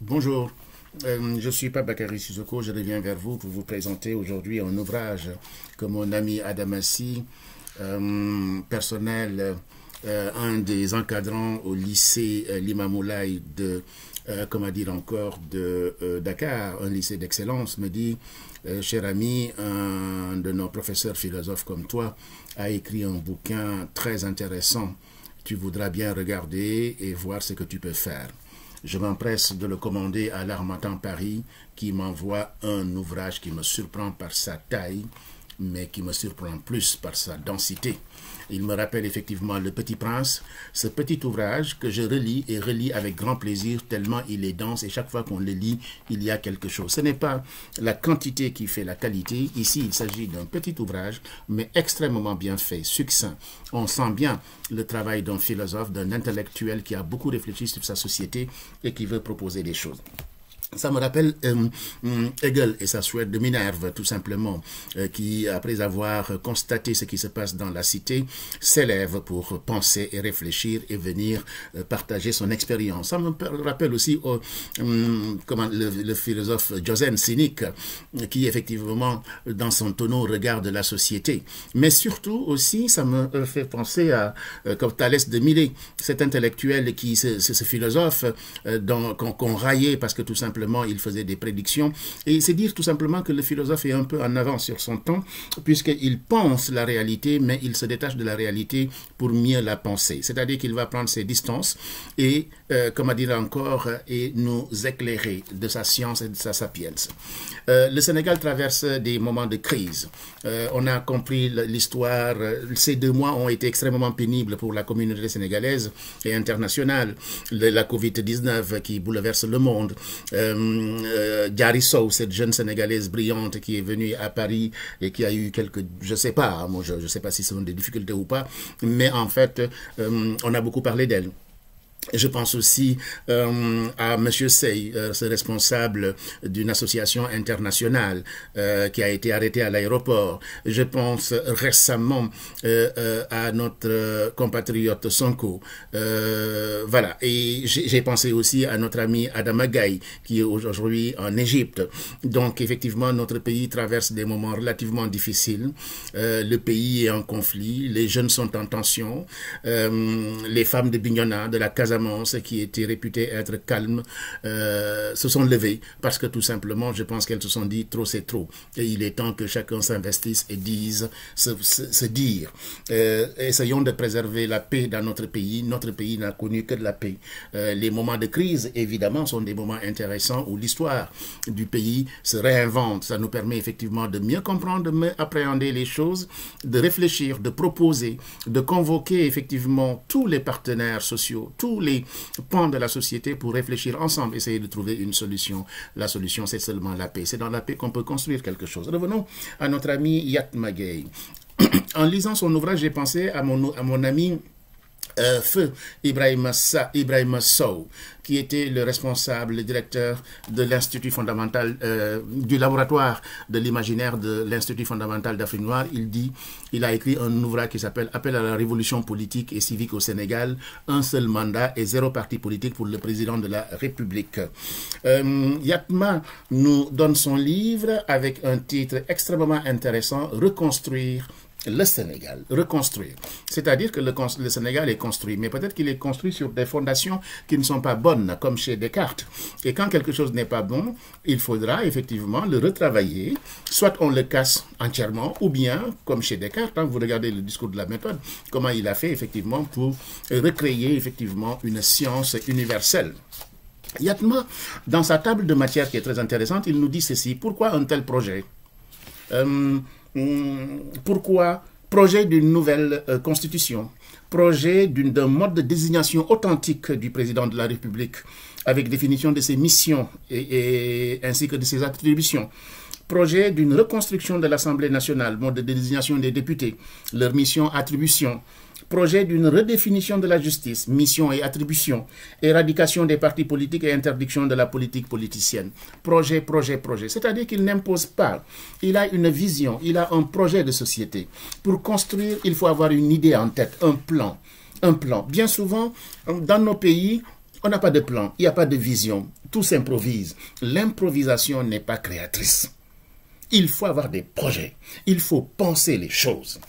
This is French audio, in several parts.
Bonjour, je suis Bakary Sissoko, je reviens vers vous pour vous présenter aujourd'hui un ouvrage que mon ami Adamassi, personnel, un des encadrants au lycée Limamoulaye de, de Dakar, un lycée d'excellence, me dit, cher ami, un de nos professeurs philosophes comme toi a écrit un bouquin très intéressant. Tu voudras bien regarder et voir ce que tu peux faire. Je m'empresse de le commander à l'Harmattan Paris qui m'envoie un ouvrage qui me surprend par sa taille, mais qui me surprend plus par sa densité. Il me rappelle effectivement Le Petit Prince, ce petit ouvrage que je relis et relis avec grand plaisir tellement il est dense et chaque fois qu'on le lit, il y a quelque chose. Ce n'est pas la quantité qui fait la qualité. Ici, il s'agit d'un petit ouvrage, mais extrêmement bien fait, succinct. On sent bien le travail d'un philosophe, d'un intellectuel qui a beaucoup réfléchi sur sa société et qui veut proposer des choses. Ça me rappelle Hegel et sa Suède de Minerve, tout simplement, qui, après avoir constaté ce qui se passe dans la cité, s'élève pour penser et réfléchir et venir partager son expérience. Ça me rappelle aussi le philosophe Josène cynique, qui, effectivement, dans son tonneau, regarde la société. Mais surtout aussi, ça me fait penser à Thalès de Milet, cet intellectuel qui, ce philosophe qu'on raillait parce que tout simplement, il faisait des prédictions. Et c'est dire tout simplement que le philosophe est un peu en avance sur son temps, puisqu'il pense la réalité, mais il se détache de la réalité pour mieux la penser. C'est-à-dire qu'il va prendre ses distances et, et nous éclairer de sa science et de sa sapiens. Le Sénégal traverse des moments de crise. On a compris l'histoire. Ces 2 mois ont été extrêmement pénibles pour la communauté sénégalaise et internationale. La Covid-19 qui bouleverse le monde. Diary Sow, cette jeune Sénégalaise brillante qui est venue à Paris et qui a eu quelques, je sais pas, moi je sais pas si ce sont des difficultés ou pas, mais en fait, on a beaucoup parlé d'elle. Je pense aussi à M. Sey, ce responsable d'une association internationale qui a été arrêté à l'aéroport. Je pense récemment à notre compatriote Sonko. Voilà. Et j'ai pensé aussi à notre ami Adama Gaye qui est aujourd'hui en Égypte. Donc effectivement, notre pays traverse des moments relativement difficiles. Le pays est en conflit, les jeunes sont en tension. Les femmes de Bignona, de la Casamance, qui étaient réputées être calmes, se sont levées parce que tout simplement, je pense qu'elles se sont dit trop c'est trop. Et il est temps que chacun s'investisse et dise, se dire. Essayons de préserver la paix dans notre pays. Notre pays n'a connu que de la paix. Les moments de crise, évidemment, sont des moments intéressants où l'histoire du pays se réinvente. Ça nous permet effectivement de mieux comprendre, de mieux appréhender les choses, de réfléchir, de proposer, de convoquer effectivement tous les partenaires sociaux, tous les pans de la société pour réfléchir ensemble, essayer de trouver une solution. La solution, c'est seulement la paix. C'est dans la paix qu'on peut construire quelque chose. Revenons à notre ami Yatma Gueye. En lisant son ouvrage, j'ai pensé à mon ami Feu Ibrahima Sow, qui était le responsable, le directeur de l'Institut fondamental, du laboratoire de l'imaginaire de l'Institut fondamental d'Afrique noire. Il a écrit un ouvrage qui s'appelle Appel à la révolution politique et civique au Sénégal, un seul mandat et 0 parti politique pour le président de la République. Yatma nous donne son livre avec un titre extrêmement intéressant, Reconstruire le Sénégal, reconstruire. C'est-à-dire que le Sénégal est construit, mais peut-être qu'il est construit sur des fondations qui ne sont pas bonnes, comme chez Descartes. Et quand quelque chose n'est pas bon, il faudra effectivement le retravailler. Soit on le casse entièrement, ou bien, comme chez Descartes, vous regardez le discours de la méthode, comment il a fait effectivement pour recréer effectivement une science universelle. Yatma, dans sa table de matière qui est très intéressante, il nous dit ceci. Pourquoi un tel projet pourquoi projet d'une nouvelle constitution, projet d'un mode de désignation authentique du président de la République avec définition de ses missions ainsi que de ses attributions, projet d'une reconstruction de l'Assemblée nationale, mode de désignation des députés, leurs missions, attributions, projet d'une redéfinition de la justice, mission et attribution, éradication des partis politiques et interdiction de la politique politicienne. Projet. C'est-à-dire qu'il n'impose pas. Il a une vision, il a un projet de société. Pour construire, il faut avoir une idée en tête, un plan. Bien souvent, dans nos pays, On n'a pas de plan, il n'y a pas de vision, tout s'improvise. L'improvisation n'est pas créatrice. Il faut avoir des projets, il faut penser les choses.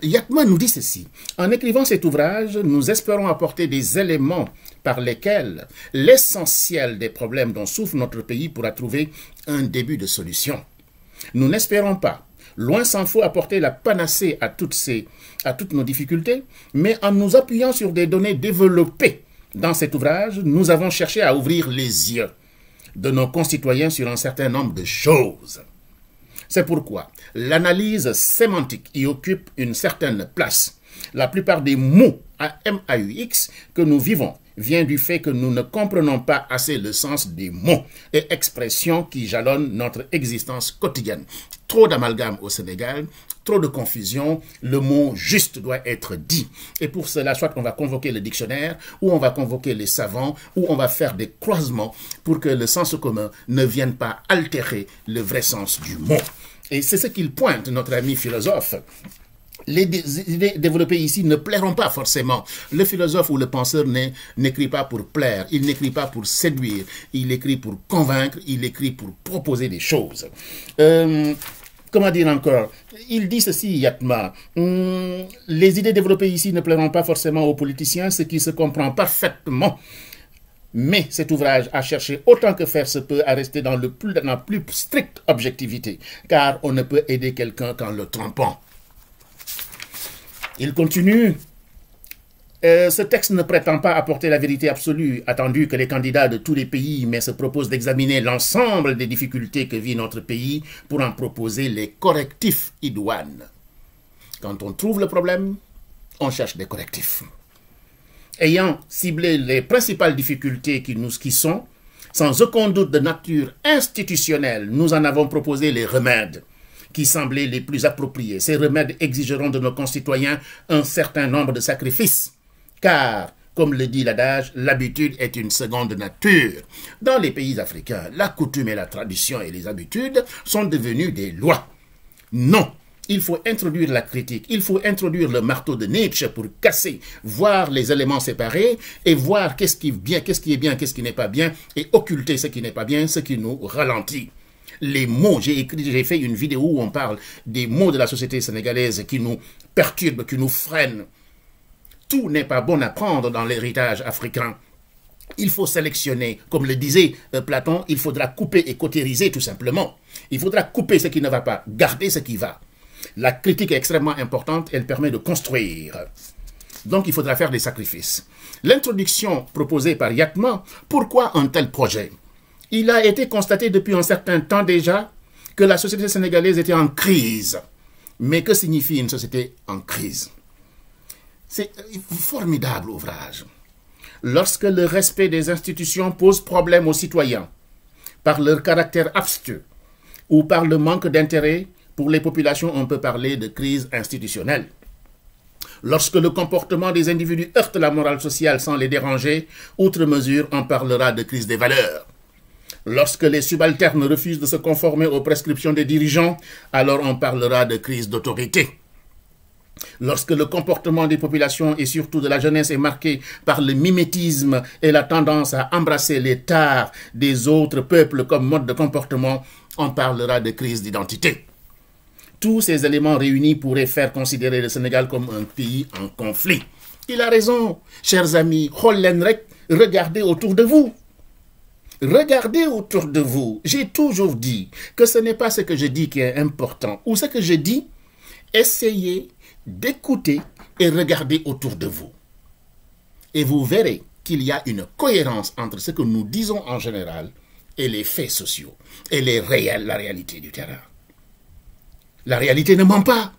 Yatma nous dit ceci: en écrivant cet ouvrage, nous espérons apporter des éléments par lesquels l'essentiel des problèmes dont souffre notre pays pourra trouver un début de solution. Nous n'espérons pas, loin s'en faut, apporter la panacée à toutes nos difficultés, mais en nous appuyant sur des données développées dans cet ouvrage, nous avons cherché à ouvrir les yeux de nos concitoyens sur un certain nombre de choses. C'est pourquoi l'analyse sémantique y occupe une certaine place. La plupart des mots AMAUX que nous vivons vient du fait que nous ne comprenons pas assez le sens des mots et expressions qui jalonnent notre existence quotidienne. Trop d'amalgame au Sénégal, trop de confusion, le mot juste doit être dit. Et pour cela, soit on va convoquer le dictionnaire, ou on va convoquer les savants, ou on va faire des croisements pour que le sens commun ne vienne pas altérer le vrai sens du mot. Et c'est ce qu'il pointe, notre ami philosophe. Les idées développées ici ne plairont pas forcément. Le philosophe ou le penseur n'écrit pas pour plaire, il n'écrit pas pour séduire, il écrit pour convaincre, il écrit pour proposer des choses. Comment dire encore? Il dit ceci, Yatma. Les idées développées ici ne plairont pas forcément aux politiciens, ce qui se comprend parfaitement. Mais cet ouvrage a cherché autant que faire se peut à rester dans la plus stricte objectivité, car on ne peut aider quelqu'un qu'en le trompant. Il continue. Ce texte ne prétend pas apporter la vérité absolue, attendu que les candidats de tous les pays, mais se propose d'examiner l'ensemble des difficultés que vit notre pays pour en proposer les correctifs idoines. Quand on trouve le problème, on cherche des correctifs. Ayant ciblé les principales difficultés qui sont, sans aucun doute de nature institutionnelle, nous en avons proposé les remèdes qui semblaient les plus appropriés. Ces remèdes exigeront de nos concitoyens un certain nombre de sacrifices, car, comme le dit l'adage, l'habitude est une seconde nature. Dans les pays africains, la coutume et la tradition et les habitudes sont devenues des lois. Non, il faut introduire la critique, il faut introduire le marteau de Nietzsche pour casser, voir les éléments séparés et voir qu'est-ce qui est bien, qu'est-ce qui n'est pas bien, et occulter ce qui n'est pas bien, ce qui nous ralentit. Les mots, j'ai fait une vidéo où on parle des mots de la société sénégalaise qui nous perturbent, qui nous freinent. Tout n'est pas bon à prendre dans l'héritage africain. Il faut sélectionner, comme le disait Platon, il faudra couper et cautériser tout simplement. Il faudra couper ce qui ne va pas, garder ce qui va. La critique est extrêmement importante, elle permet de construire. Donc il faudra faire des sacrifices. L'introduction proposée par Yatma, pourquoi un tel projet? Il a été constaté depuis un certain temps déjà que la société sénégalaise était en crise. Mais que signifie une société en crise? C'est un formidable ouvrage. Lorsque le respect des institutions pose problème aux citoyens, par leur caractère abstrait ou par le manque d'intérêt pour les populations, on peut parler de crise institutionnelle. Lorsque le comportement des individus heurte la morale sociale sans les déranger, outre mesure, on parlera de crise des valeurs. Lorsque les subalternes refusent de se conformer aux prescriptions des dirigeants, alors on parlera de crise d'autorité. Lorsque le comportement des populations et surtout de la jeunesse est marqué par le mimétisme et la tendance à embrasser les tares des autres peuples comme mode de comportement, on parlera de crise d'identité. Tous ces éléments réunis pourraient faire considérer le Sénégal comme un pays en conflit. Il a raison, chers amis, regardez autour de vous. Regardez autour de vous. J'ai toujours dit que ce n'est pas ce que je dis qui est important, ou ce que je dis, essayez d'écouter et regarder autour de vous. Et vous verrez qu'il y a une cohérence entre ce que nous disons en général et les faits sociaux, et la réalité du terrain. La réalité ne ment pas.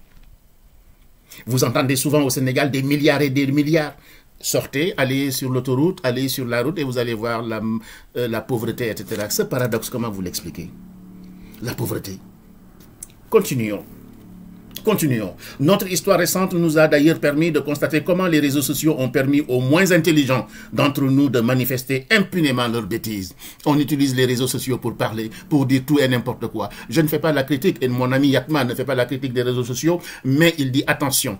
Vous entendez souvent au Sénégal des milliards et des milliards. Sortez, allez sur l'autoroute, allez sur la route et vous allez voir la pauvreté, etc. Ce paradoxe, comment vous l'expliquez? La pauvreté. Continuons. Continuons. Notre histoire récente nous a d'ailleurs permis de constater comment les réseaux sociaux ont permis aux moins intelligents d'entre nous de manifester impunément leurs bêtises. On utilise les réseaux sociaux pour parler, pour dire tout et n'importe quoi. Je ne fais pas la critique, et mon ami Yatma ne fait pas la critique des réseaux sociaux, mais il dit attention.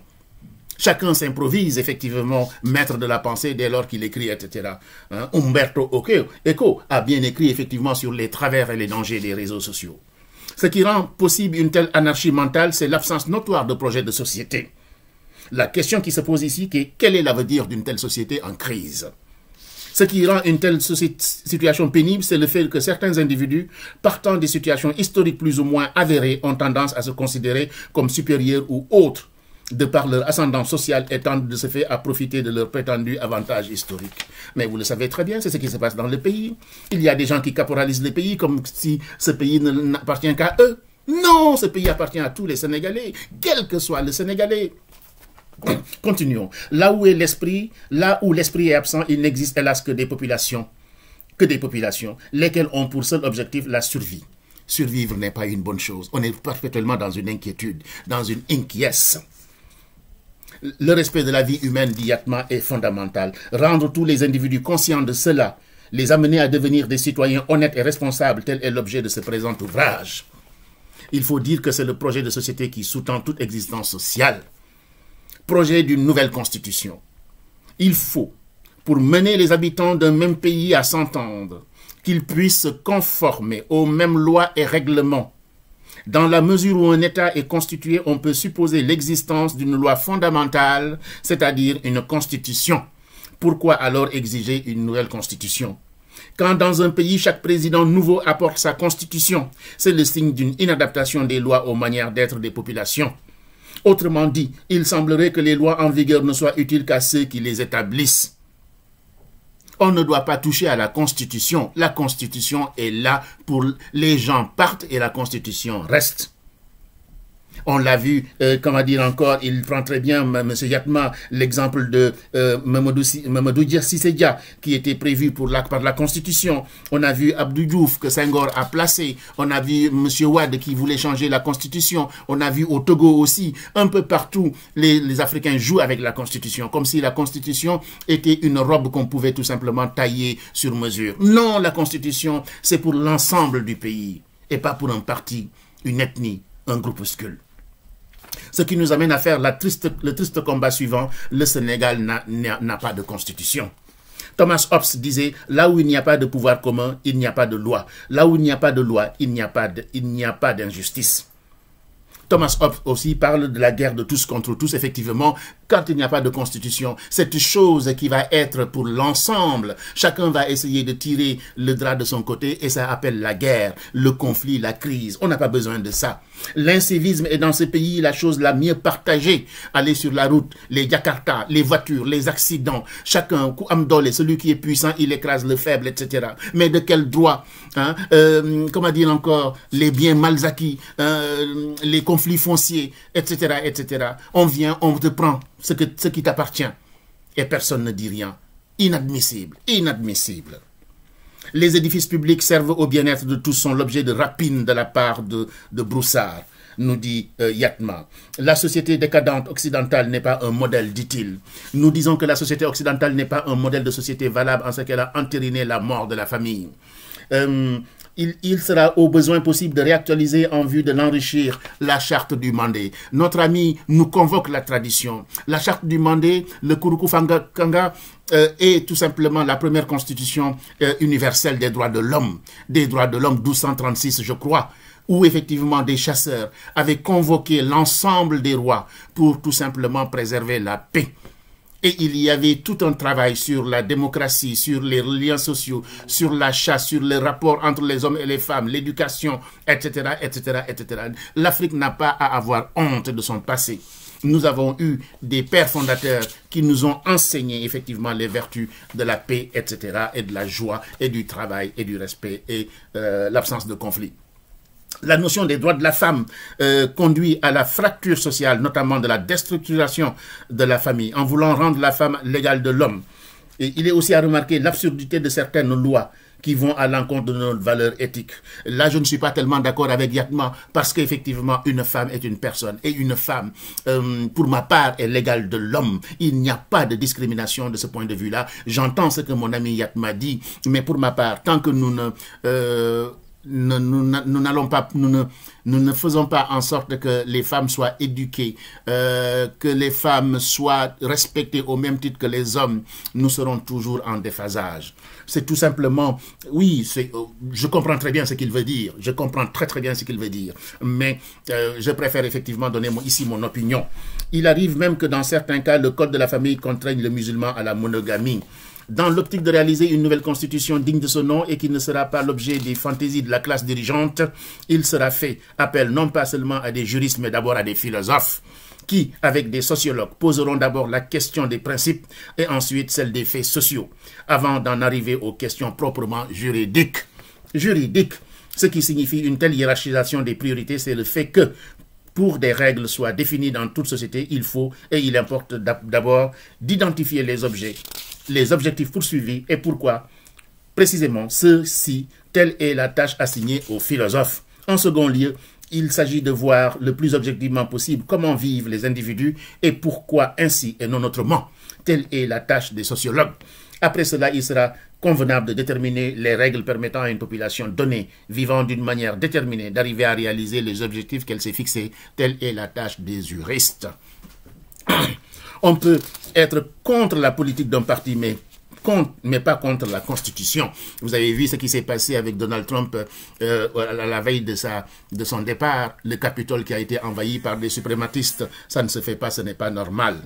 Chacun s'improvise effectivement maître de la pensée dès lors qu'il écrit, etc. Umberto Eco a bien écrit effectivement sur les travers et les dangers des réseaux sociaux. Ce qui rend possible une telle anarchie mentale, c'est l'absence notoire de projet de société. La question qui se pose ici, c'est quel est l'avenir d'une telle société en crise? Ce qui rend une telle situation pénible, c'est le fait que certains individus, partant des situations historiques plus ou moins avérées, ont tendance à se considérer comme supérieurs ou autres, de par leur ascendant social et tentent de ce fait à profiter de leur prétendu avantage historique. Mais vous le savez très bien, c'est ce qui se passe dans le pays. Il y a des gens qui caporalisent le pays comme si ce pays n'appartient qu'à eux. Non, ce pays appartient à tous les Sénégalais, quel que soit le Sénégalais. Continuons. Là où l'esprit est absent, il n'existe hélas que des populations, lesquelles ont pour seul objectif la survie. Survivre n'est pas une bonne chose. On est perpétuellement dans une inquiétude, dans une inquièce. Le respect de la vie humaine, dit Yatma, est fondamental. Rendre tous les individus conscients de cela, les amener à devenir des citoyens honnêtes et responsables, tel est l'objet de ce présent ouvrage. Il faut dire que c'est le projet de société qui sous-tend toute existence sociale. Projet d'une nouvelle constitution. Il faut, pour mener les habitants d'un même pays à s'entendre, qu'ils puissent se conformer aux mêmes lois et règlements. Dans la mesure où un État est constitué, on peut supposer l'existence d'une loi fondamentale, c'est-à-dire une constitution. Pourquoi alors exiger une nouvelle constitution? Quand dans un pays, chaque président nouveau apporte sa constitution, c'est le signe d'une inadaptation des lois aux manières d'être des populations. Autrement dit, il semblerait que les lois en vigueur ne soient utiles qu'à ceux qui les établissent. On ne doit pas toucher à la Constitution. La Constitution est là pour les gens partent et la Constitution reste. On l'a vu, comment dire encore, il prend très bien, M. Yatma, l'exemple de Mamadou Cissé Dia, qui était prévu par la Constitution. On a vu Abdou Diouf, que Senghor a placé. On a vu M. Wade, qui voulait changer la Constitution. On a vu au Togo aussi. Un peu partout, les Africains jouent avec la Constitution, comme si la Constitution était une robe qu'on pouvait tout simplement tailler sur mesure. Non, la Constitution, c'est pour l'ensemble du pays, et pas pour un parti, une ethnie, un groupuscule. Ce qui nous amène à faire le triste combat suivant, le Sénégal n'a pas de constitution. Thomas Hobbes disait, là où il n'y a pas de pouvoir commun, il n'y a pas de loi. Là où il n'y a pas de loi, il n'y a pas d'injustice. Thomas Hobbes aussi parle de la guerre de tous contre tous, effectivement, quand il n'y a pas de constitution. Cette chose qui va être pour l'ensemble, chacun va essayer de tirer le drap de son côté et ça appelle la guerre, le conflit, la crise. On n'a pas besoin de ça. L'incivisme est dans ce pays la chose la mieux partagée. Aller sur la route, les Jakarta, les voitures, les accidents, chacun, Amdole, celui qui est puissant, il écrase le faible, etc. Mais de quel droit, comment dire encore, les biens mal acquis, les conflits fonciers, etc., etc. On vient, on te prend ce qui t'appartient et personne ne dit rien. Inadmissible, inadmissible. Les édifices publics servent au bien-être de tous, sont l'objet de rapines de la part de Broussard, nous dit Yatma. La société décadente occidentale n'est pas un modèle, dit-il. Nous disons que la société occidentale n'est pas un modèle de société valable en ce qu'elle a entériné la mort de la famille. Il sera au besoin possible de réactualiser en vue de l'enrichir la charte du Mandé. Notre ami nous convoque la tradition. La charte du Mandé, le Kouroukoufanga, est tout simplement la première constitution universelle des droits de l'homme. Des droits de l'homme 1236, je crois, où effectivement des chasseurs avaient convoqué l'ensemble des rois pour tout simplement préserver la paix. Et il y avait tout un travail sur la démocratie, sur les liens sociaux, sur la chasse, sur les rapports entre les hommes et les femmes, l'éducation, etc., etc., etc. L'Afrique n'a pas à avoir honte de son passé. Nous avons eu des pères fondateurs qui nous ont enseigné effectivement les vertus de la paix, etc., et de la joie, et du travail, et du respect, et l'absence de conflit. La notion des droits de la femme conduit à la fracture sociale, notamment de la déstructuration de la famille, en voulant rendre la femme l'égale de l'homme. Et il est aussi à remarquer l'absurdité de certaines lois qui vont à l'encontre de nos valeurs éthiques. Là, je ne suis pas tellement d'accord avec Yatma, parce qu'effectivement, une femme est une personne. Et une femme, pour ma part, est l'égale de l'homme. Il n'y a pas de discrimination de ce point de vue-là. J'entends ce que mon ami Yatma dit, mais pour ma part, tant que nous ne nous ne faisons pas en sorte que les femmes soient éduquées, que les femmes soient respectées au même titre que les hommes, nous serons toujours en déphasage. C'est tout simplement, oui, je comprends très bien ce qu'il veut dire, je comprends très bien ce qu'il veut dire, mais je préfère effectivement donner ici mon opinion. Il arrive même que dans certains cas, le code de la famille contraigne le musulman à la monogamie. Dans l'optique de réaliser une nouvelle constitution digne de ce nom et qui ne sera pas l'objet des fantaisies de la classe dirigeante, il sera fait appel non pas seulement à des juristes, mais d'abord à des philosophes qui, avec des sociologues, poseront d'abord la question des principes et ensuite celle des faits sociaux, avant d'en arriver aux questions proprement juridiques. Juridiques, ce qui signifie une telle hiérarchisation des priorités, c'est le fait que pour des règles soient définies dans toute société, il faut et il importe d'abord d'identifier les objectifs poursuivis et pourquoi, précisément, ceux-ci, telle est la tâche assignée aux philosophes. En second lieu, il s'agit de voir le plus objectivement possible comment vivent les individus et pourquoi ainsi et non autrement. Telle est la tâche des sociologues. Après cela, il sera convenable de déterminer les règles permettant à une population donnée, vivant d'une manière déterminée, d'arriver à réaliser les objectifs qu'elle s'est fixés. Telle est la tâche des juristes. On peut être contre la politique d'un parti, mais pas contre la Constitution. Vous avez vu ce qui s'est passé avec Donald Trump à la veille de son départ, le Capitole qui a été envahi par des suprématistes. Ça ne se fait pas, ce n'est pas normal.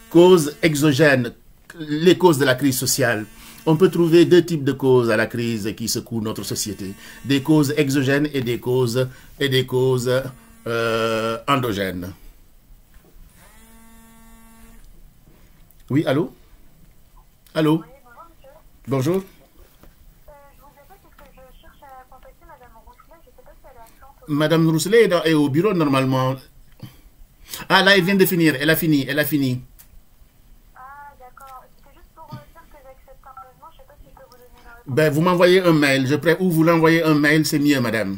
Causes exogènes, les causes de la crise sociale. On peut trouver deux types de causes à la crise qui secouent notre société. Des causes exogènes et des causes endogènes. Oui, allô? Allô? Oui, bonjour, monsieur. Bonjour. Je vous appelle parce que je cherche à contacter Madame Rousselet. Je ne sais pas si elle est absente. Madame Rousselet est au bureau normalement. Ah, là, elle vient de finir. Elle a fini. Ah, d'accord. C'est juste pour dire que j'accepte un logement. Je ne sais pas si je peux vous donner une réponse. Ben, vous m'envoyez un mail. Ou vous l'envoyez un mail, c'est mieux, madame.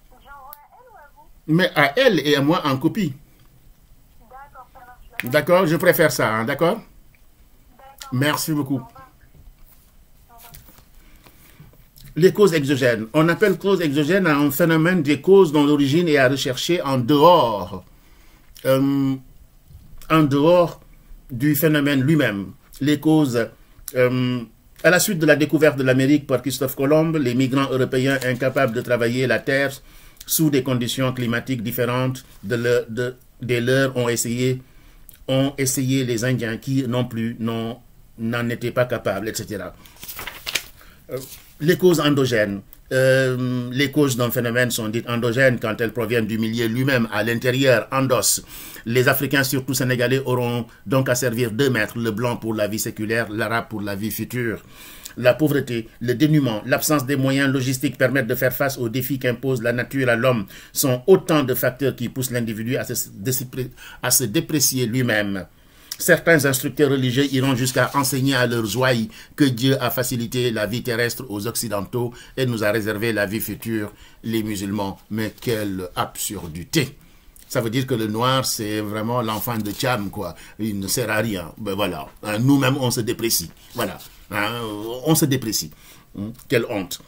J'envoie à elle ou à vous? Mais à elle et à moi en copie. D'accord, ça marche. D'accord, je préfère ça, hein, d'accord? D'accord. Merci beaucoup. Au revoir. Au revoir. Les causes exogènes. On appelle cause exogène à un phénomène des causes dont l'origine est à rechercher en dehors du phénomène lui-même. Les causes, à la suite de la découverte de l'Amérique par Christophe Colomb, les migrants européens incapables de travailler la terre sous des conditions climatiques différentes des leurs ont essayé les Indiens qui non plus n'en étaient pas capables, etc. Les causes endogènes. Les causes d'un phénomène sont dites endogènes quand elles proviennent du milieu lui-même, à l'intérieur, endos. Les Africains, surtout sénégalais, auront donc à servir deux maîtres, le blanc pour la vie séculaire, l'arabe pour la vie future. La pauvreté, le dénuement, l'absence des moyens logistiques permettent de faire face aux défis qu'impose la nature à l'homme sont autant de facteurs qui poussent l'individu à se déprécier lui-même. Certains instructeurs religieux iront jusqu'à enseigner à leurs ouailles que Dieu a facilité la vie terrestre aux Occidentaux et nous a réservé la vie future, les musulmans. Mais quelle absurdité! Ça veut dire que le noir, c'est vraiment l'enfant de Tcham, quoi. Il ne sert à rien. Ben voilà. Nous-mêmes, on se déprécie. Voilà. On se déprécie. Quelle honte.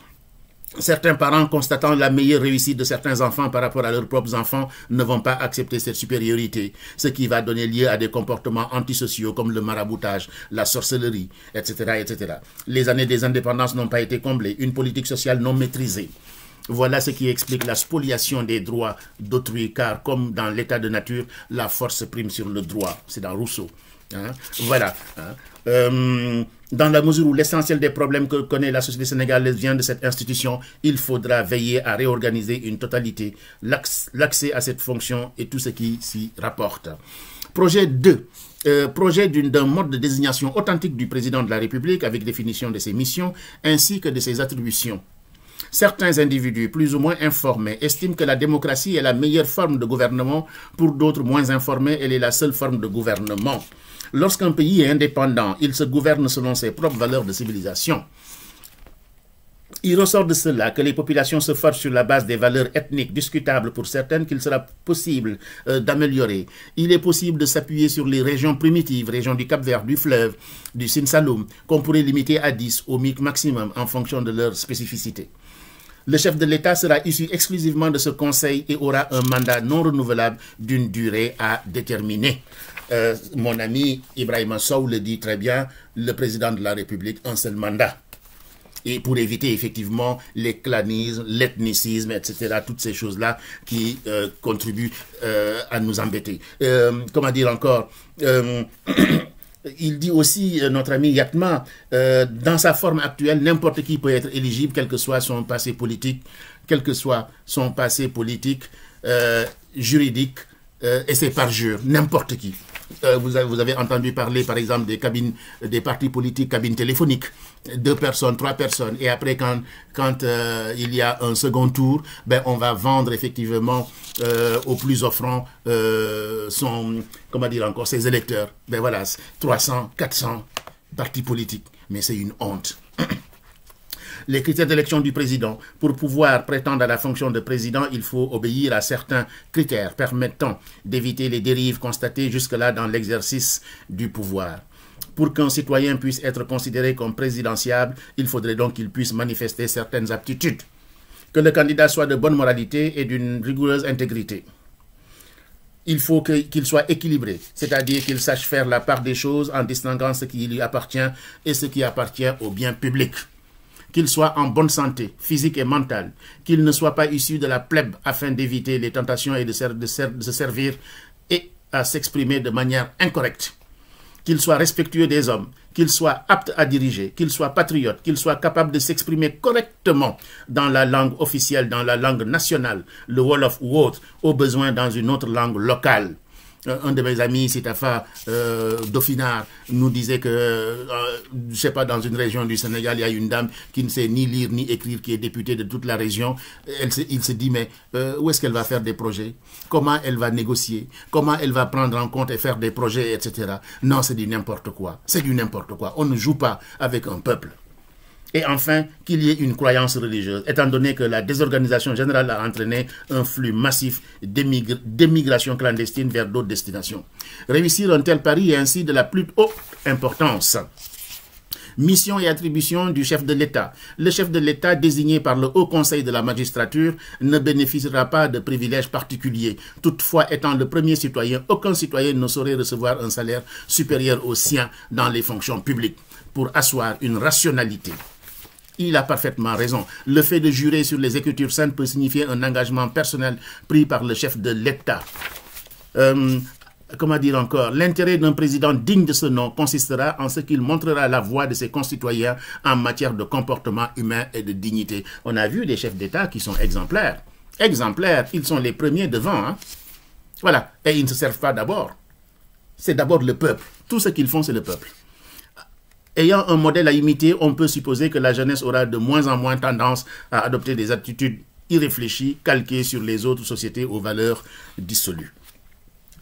Certains parents, constatant la meilleure réussite de certains enfants par rapport à leurs propres enfants, ne vont pas accepter cette supériorité, ce qui va donner lieu à des comportements antisociaux comme le maraboutage, la sorcellerie, etc., etc. Les années des indépendances n'ont pas été comblées, une politique sociale non maîtrisée. Voilà ce qui explique la spoliation des droits d'autrui, car comme dans l'état de nature, la force prime sur le droit. C'est dans Rousseau. Voilà. Dans la mesure où l'essentiel des problèmes que connaît la société sénégalaise vient de cette institution, il faudra veiller à réorganiser une totalité, l'accès à cette fonction et tout ce qui s'y rapporte. Projet 2. Projet d'un mode de désignation authentique du président de la République avec définition de ses missions ainsi que de ses attributions. Certains individus, plus ou moins informés, estiment que la démocratie est la meilleure forme de gouvernement. Pour d'autres moins informés, elle est la seule forme de gouvernement. Lorsqu'un pays est indépendant, il se gouverne selon ses propres valeurs de civilisation. Il ressort de cela que les populations se forgent sur la base des valeurs ethniques discutables pour certaines qu'il sera possible d'améliorer. Il est possible de s'appuyer sur les régions primitives, régions du Cap-Vert, du fleuve, du Sine Saloum, qu'on pourrait limiter à 10 au maximum en fonction de leur spécificité. Le chef de l'État sera issu exclusivement de ce conseil et aura un mandat non renouvelable d'une durée à déterminer. Mon ami Ibrahima Sow le dit très bien, le président de la République, un seul mandat. Et pour éviter effectivement l'éclanisme, l'ethnicisme, etc., toutes ces choses-là qui contribuent à nous embêter. Comment dire encore il dit aussi, notre ami Yatma, dans sa forme actuelle, n'importe qui peut être éligible, quel que soit son passé politique, juridique, et c'est par jure, n'importe qui. Vous avez entendu parler, par exemple, des partis politiques, cabines téléphoniques, 2 personnes, 3 personnes, et après, quand il y a un second tour, ben, on va vendre effectivement au plus offrant ses électeurs. Ben voilà, 300, 400 partis politiques, mais c'est une honte. Les critères d'élection du président. Pour pouvoir prétendre à la fonction de président, il faut obéir à certains critères permettant d'éviter les dérives constatées jusque-là dans l'exercice du pouvoir. Pour qu'un citoyen puisse être considéré comme présidentiable, il faudrait donc qu'il puisse manifester certaines aptitudes. Que le candidat soit de bonne moralité et d'une rigoureuse intégrité. Il faut qu'il soit équilibré, c'est-à-dire qu'il sache faire la part des choses en distinguant ce qui lui appartient et ce qui appartient au bien public. Qu'il soit en bonne santé, physique et mentale, qu'il ne soit pas issu de la plèbe afin d'éviter les tentations et de se servir et à s'exprimer de manière incorrecte, qu'il soit respectueux des hommes, qu'il soit apte à diriger, qu'il soit patriote, qu'il soit capable de s'exprimer correctement dans la langue officielle, dans la langue nationale, le Wolof ou autre, au besoin dans une autre langue locale. Un de mes amis, Sitafa Dauphinard, nous disait que, je ne sais pas, dans une région du Sénégal, il y a une dame qui ne sait ni lire ni écrire, qui est députée de toute la région. Il se dit, mais où est-ce qu'elle va faire des projets? Comment elle va négocier? Comment elle va prendre en compte et faire des projets, etc. Non, c'est du n'importe quoi. C'est du n'importe quoi. On ne joue pas avec un peuple. Et enfin, qu'il y ait une croyance religieuse, étant donné que la désorganisation générale a entraîné un flux massif d'émigration clandestine vers d'autres destinations. Réussir un tel pari est ainsi de la plus haute importance. Mission et attribution du chef de l'État. Le chef de l'État, désigné par le Haut Conseil de la magistrature, ne bénéficiera pas de privilèges particuliers. Toutefois, étant le premier citoyen, aucun citoyen ne saurait recevoir un salaire supérieur au sien dans les fonctions publiques pour asseoir une rationalité. Il a parfaitement raison. Le fait de jurer sur les Écritures saintes peut signifier un engagement personnel pris par le chef de l'État. Comment dire encore? L'intérêt d'un président digne de ce nom consistera en ce qu'il montrera la voie de ses concitoyens en matière de comportement humain et de dignité. On a vu des chefs d'État qui sont exemplaires. Exemplaires, ils sont les premiers devant. Hein? Voilà. Et ils ne se servent pas d'abord. C'est d'abord le peuple. Tout ce qu'ils font, c'est le peuple. Ayant un modèle à imiter, on peut supposer que la jeunesse aura de moins en moins tendance à adopter des attitudes irréfléchies, calquées sur les autres sociétés aux valeurs dissolues.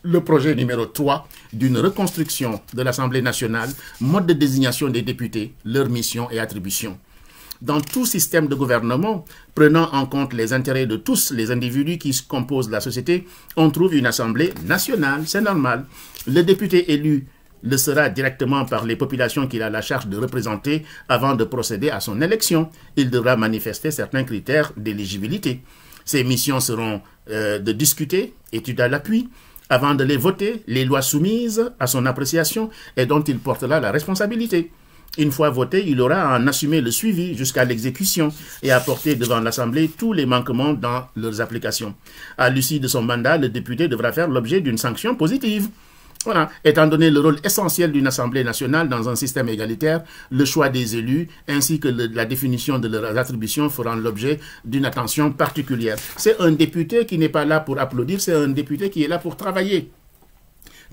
Le projet numéro 3 d'une reconstruction de l'Assemblée nationale, mode de désignation des députés, leurs missions et attributions. Dans tout système de gouvernement, prenant en compte les intérêts de tous les individus qui composent la société, on trouve une Assemblée nationale, c'est normal. Le député élu le sera directement par les populations qu'il a la charge de représenter avant de procéder à son élection. Il devra manifester certains critères d'éligibilité. Ses missions seront de discuter, études à l'appui, avant de les voter, les lois soumises à son appréciation et dont il portera la responsabilité. Une fois voté, il aura à en assumer le suivi jusqu'à l'exécution et à porter devant l'Assemblée tous les manquements dans leurs applications. À l'issue de son mandat, le député devra faire l'objet d'une sanction positive. Voilà. Étant donné le rôle essentiel d'une Assemblée nationale dans un système égalitaire, le choix des élus ainsi que la définition de leurs attributions feront l'objet d'une attention particulière. C'est un député qui n'est pas là pour applaudir, c'est un député qui est là pour travailler,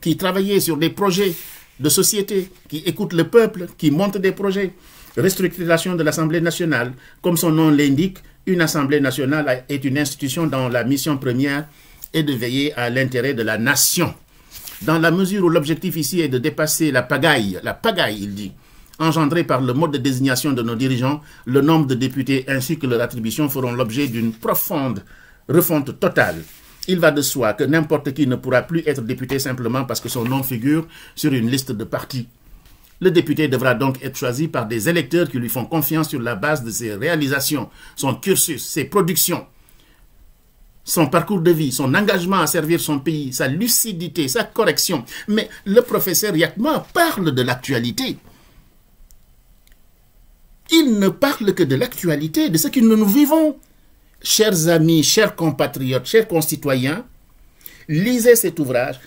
qui travaille sur des projets de société, qui écoute le peuple, qui monte des projets. Restructuration de l'Assemblée nationale. Comme son nom l'indique, une Assemblée nationale est une institution dont la mission première est de veiller à l'intérêt de la nation. Dans la mesure où l'objectif ici est de dépasser la pagaille, il dit, engendrée par le mode de désignation de nos dirigeants, le nombre de députés ainsi que leurs attributions feront l'objet d'une profonde refonte totale. Il va de soi que n'importe qui ne pourra plus être député simplement parce que son nom figure sur une liste de partis. Le député devra donc être choisi par des électeurs qui lui font confiance sur la base de ses réalisations, son cursus, ses productions, son parcours de vie, son engagement à servir son pays, sa lucidité, sa correction. Mais le professeur Yatma parle de l'actualité. Il ne parle que de l'actualité, de ce que nous vivons. Chers amis, chers compatriotes, chers concitoyens, lisez cet ouvrage,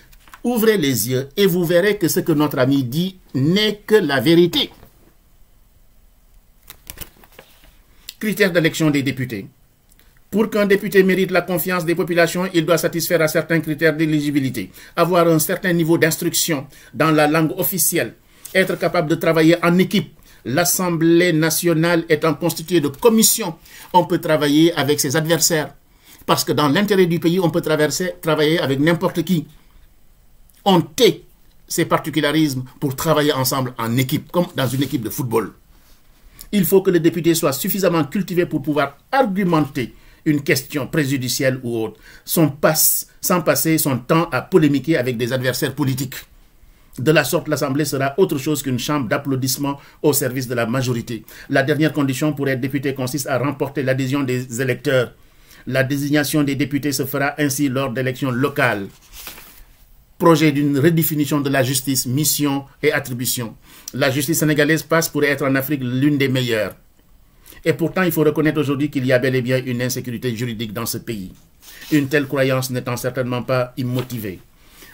ouvrez les yeux et vous verrez que ce que notre ami dit n'est que la vérité. Critères d'élection des députés. Pour qu'un député mérite la confiance des populations, il doit satisfaire à certains critères d'éligibilité, avoir un certain niveau d'instruction dans la langue officielle, être capable de travailler en équipe. L'Assemblée nationale étant constituée de commissions, on peut travailler avec ses adversaires. Parce que dans l'intérêt du pays, on peut travailler avec n'importe qui. On tait ces particularismes pour travailler ensemble en équipe, comme dans une équipe de football. Il faut que le député soit suffisamment cultivé pour pouvoir argumenter une question préjudicielle ou autre, sans passer son temps à polémiquer avec des adversaires politiques. De la sorte, l'Assemblée sera autre chose qu'une chambre d'applaudissements au service de la majorité. La dernière condition pour être député consiste à remporter l'adhésion des électeurs. La désignation des députés se fera ainsi lors d'élections locales. Projet d'une redéfinition de la justice, mission et attribution. La justice sénégalaise passe pour être en Afrique l'une des meilleures. Et pourtant, il faut reconnaître aujourd'hui qu'il y a bel et bien une insécurité juridique dans ce pays. Une telle croyance n'étant certainement pas immotivée.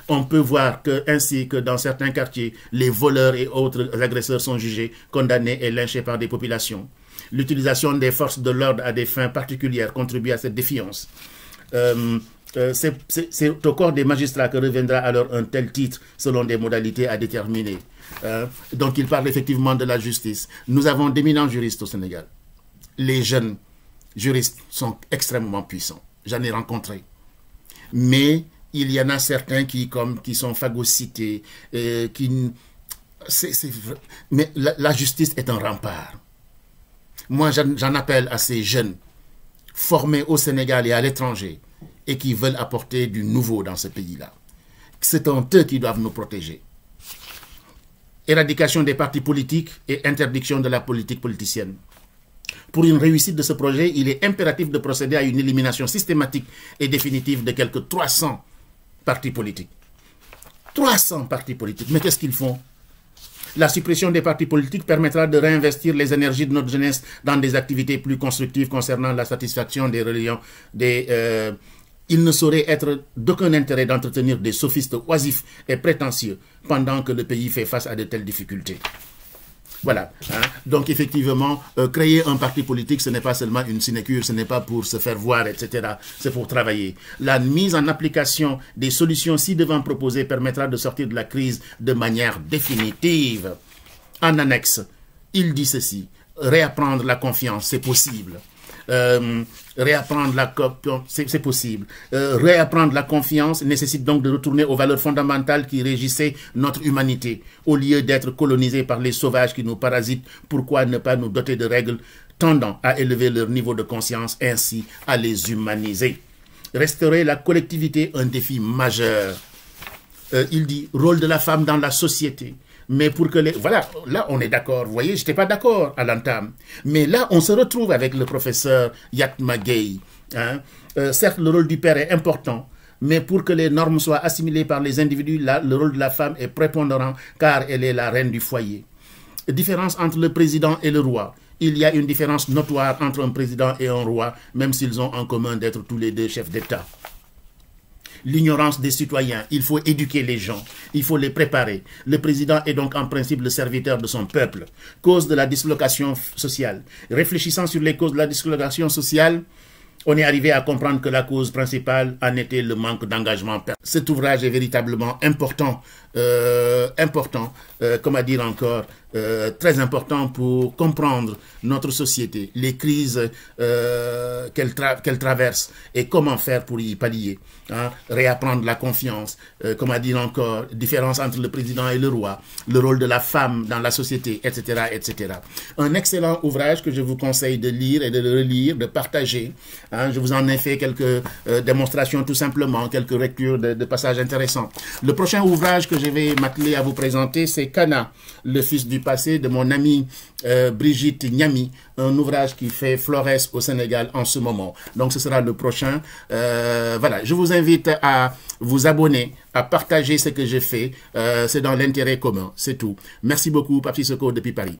On peut voir que, ainsi que dans certains quartiers, les voleurs et autres agresseurs sont jugés, condamnés et lynchés par des populations. L'utilisation des forces de l'ordre à des fins particulières contribue à cette défiance. C'est au corps des magistrats que reviendra alors un tel titre selon des modalités à déterminer. Donc il parle effectivement de la justice. Nous avons d'éminents juristes au Sénégal. Les jeunes juristes sont extrêmement puissants. J'en ai rencontré. Mais il y en a certains qui sont phagocytés. Mais la justice est un rempart. Moi, j'en appelle à ces jeunes formés au Sénégal et à l'étranger et qui veulent apporter du nouveau dans ce pays-là. C'est eux qui doivent nous protéger. Éradication des partis politiques et interdiction de la politique politicienne. Pour une réussite de ce projet, il est impératif de procéder à une élimination systématique et définitive de quelques 300 partis politiques. 300 partis politiques. Mais qu'est-ce qu'ils font? La suppression des partis politiques permettra de réinvestir les énergies de notre jeunesse dans des activités plus constructives concernant la satisfaction des religions. Il ne saurait être d'aucun intérêt d'entretenir des sophistes oisifs et prétentieux pendant que le pays fait face à de telles difficultés. Voilà. Donc effectivement, créer un parti politique, ce n'est pas seulement une sinécure, ce n'est pas pour se faire voir, etc. C'est pour travailler. La mise en application des solutions ci-devant proposées permettra de sortir de la crise de manière définitive. En annexe, il dit ceci, réapprendre la confiance, c'est possible. Réapprendre c'est possible. Réapprendre la confiance nécessite donc de retourner aux valeurs fondamentales qui régissaient notre humanité. Au lieu d'être colonisés par les sauvages qui nous parasitent, pourquoi ne pas nous doter de règles tendant à élever leur niveau de conscience, ainsi à les humaniser. Restaurer la collectivité, un défi majeur. Il dit, rôle de la femme dans la société. Mais pour que les... Voilà, là on est d'accord. Vous voyez, je n'étais pas d'accord à l'entame. Mais là, on se retrouve avec le professeur Yatma Gueye. Certes, le rôle du père est important, mais pour que les normes soient assimilées par les individus, là, le rôle de la femme est prépondérant, car elle est la reine du foyer. Différence entre le président et le roi. Il y a une différence notoire entre un président et un roi, même s'ils ont en commun d'être tous les deux chefs d'État. L'ignorance des citoyens, il faut éduquer les gens, il faut les préparer. Le président est donc en principe le serviteur de son peuple. Cause de la dislocation sociale. Réfléchissant sur les causes de la dislocation sociale, on est arrivé à comprendre que la cause principale en était le manque d'engagement. Cet ouvrage est véritablement important, comment dire encore, très important pour comprendre notre société, les crises qu'elle traverse et comment faire pour y pallier. Réapprendre la confiance, comment dire encore, différence entre le président et le roi, le rôle de la femme dans la société, etc., etc. Un excellent ouvrage que je vous conseille de lire et de relire, de partager. Je vous en ai fait quelques démonstrations tout simplement, quelques lectures de passages intéressants. Le prochain ouvrage que je vais m'atteler à vous présenter, c'est Kana, le fils du passé de mon amie Brigitte Niami, un ouvrage qui fait florès au Sénégal en ce moment. Donc ce sera le prochain. Voilà, je vous invite à vous abonner, à partager ce que je fais. C'est dans l'intérêt commun, c'est tout. Merci beaucoup, Pape Sissoko depuis Paris.